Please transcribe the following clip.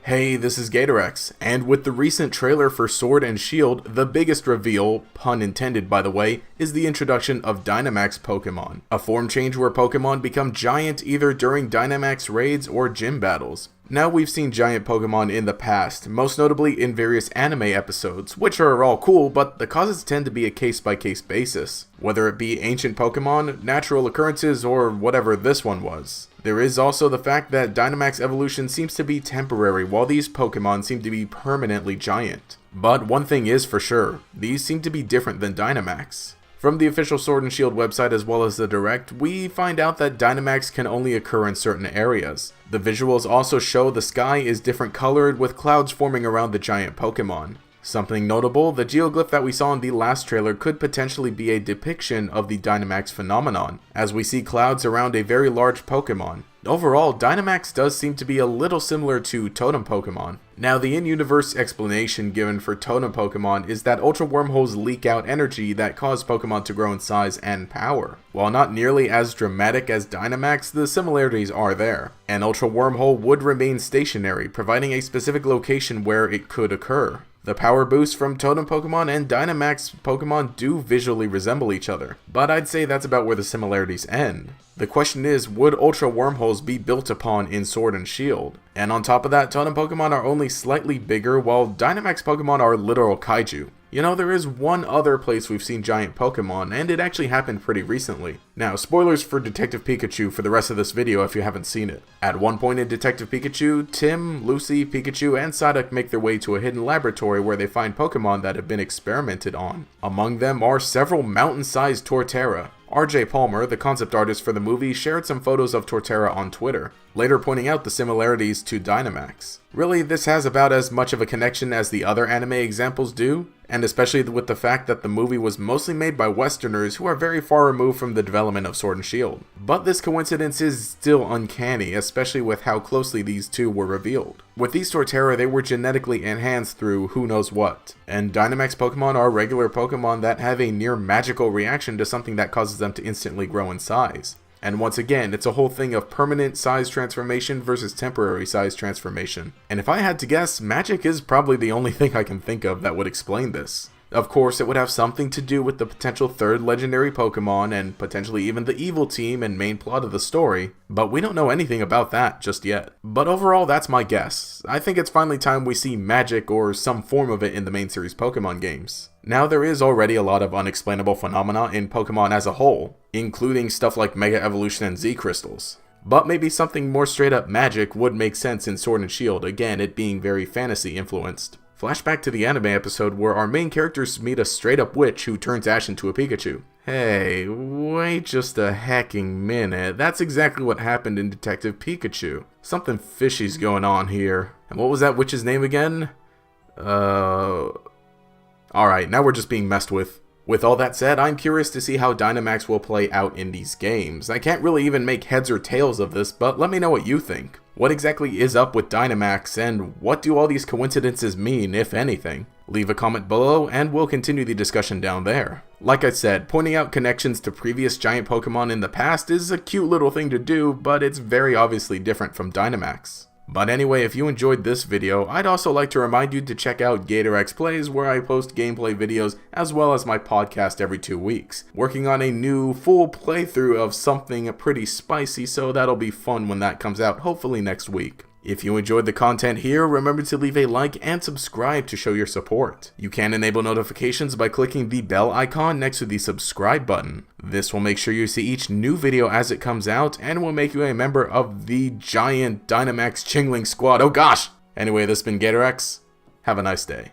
Hey, this is Gatorex, and with the recent trailer for Sword and Shield, the biggest reveal, pun intended by the way, is the introduction of Dynamax Pokemon. A form change where Pokemon become giant either during Dynamax raids or gym battles. Now we've seen giant Pokemon in the past, most notably in various anime episodes, which are all cool, but the causes tend to be a case-by-case basis. Whether it be ancient Pokemon, natural occurrences, or whatever this one was. There is also the fact that Dynamax evolution seems to be temporary, while these Pokemon seem to be permanently giant. But one thing is for sure, these seem to be different than Dynamax. From the official Sword and Shield website as well as the Direct, we find out that Dynamax can only occur in certain areas. The visuals also show the sky is different colored with clouds forming around the giant Pokemon. Something notable, the geoglyph that we saw in the last trailer could potentially be a depiction of the Dynamax phenomenon, as we see clouds around a very large Pokemon. Overall, Dynamax does seem to be a little similar to Totem Pokemon. Now, the in-universe explanation given for Totem Pokemon is that Ultra Wormholes leak out energy that cause Pokemon to grow in size and power. While not nearly as dramatic as Dynamax, the similarities are there. An Ultra Wormhole would remain stationary, providing a specific location where it could occur. The power boosts from Totem Pokemon and Dynamax Pokemon do visually resemble each other, but I'd say that's about where the similarities end. The question is, would Ultra Wormholes be built upon in Sword and Shield? And on top of that, Totem Pokemon are only slightly bigger, while Dynamax Pokemon are literal kaiju. You know, there is one other place we've seen giant Pokemon, and it actually happened pretty recently. Now, spoilers for Detective Pikachu for the rest of this video if you haven't seen it. At one point in Detective Pikachu, Tim, Lucy, Pikachu, and Psyduck make their way to a hidden laboratory where they find Pokemon that have been experimented on. Among them are several mountain-sized Torterra. RJ Palmer, the concept artist for the movie, shared some photos of Torterra on Twitter, later pointing out the similarities to Dynamax. Really, this has about as much of a connection as the other anime examples do, and especially with the fact that the movie was mostly made by Westerners who are very far removed from the development of Sword and Shield. But this coincidence is still uncanny, especially with how closely these two were revealed. With these Torterra, they were genetically enhanced through who knows what, and Dynamax Pokemon are regular Pokemon that have a near magical reaction to something that causes them to instantly grow in size. And once again, it's a whole thing of permanent size transformation versus temporary size transformation. And if I had to guess, magic is probably the only thing I can think of that would explain this. Of course, it would have something to do with the potential third legendary Pokemon and potentially even the evil team and main plot of the story, but we don't know anything about that just yet. But overall, that's my guess. I think it's finally time we see magic or some form of it in the main series Pokemon games. Now, there is already a lot of unexplainable phenomena in Pokemon as a whole, including stuff like Mega Evolution and Z Crystals. But maybe something more straight up magic would make sense in Sword and Shield, again it being very fantasy influenced. Flashback to the anime episode where our main characters meet a straight up witch who turns Ash into a Pikachu. Hey, wait just a hecking minute, that's exactly what happened in Detective Pikachu. Something fishy's going on here. And what was that witch's name again? Alright, now we're just being messed with. With all that said, I'm curious to see how Dynamax will play out in these games. I can't really even make heads or tails of this, but let me know what you think. What exactly is up with Dynamax, and what do all these coincidences mean, if anything? Leave a comment below, and we'll continue the discussion down there. Like I said, pointing out connections to previous giant Pokemon in the past is a cute little thing to do, but it's very obviously different from Dynamax. But anyway, if you enjoyed this video, I'd also like to remind you to check out Gatorex Plays, where I post gameplay videos as well as my podcast every 2 weeks. Working on a new full playthrough of something pretty spicy, so that'll be fun when that comes out, hopefully next week. If you enjoyed the content here, remember to leave a like and subscribe to show your support. You can enable notifications by clicking the bell icon next to the subscribe button. This will make sure you see each new video as it comes out and will make you a member of the giant Dynamax Chingling squad. Oh gosh! Anyway, this has been Gatorex. Have a nice day.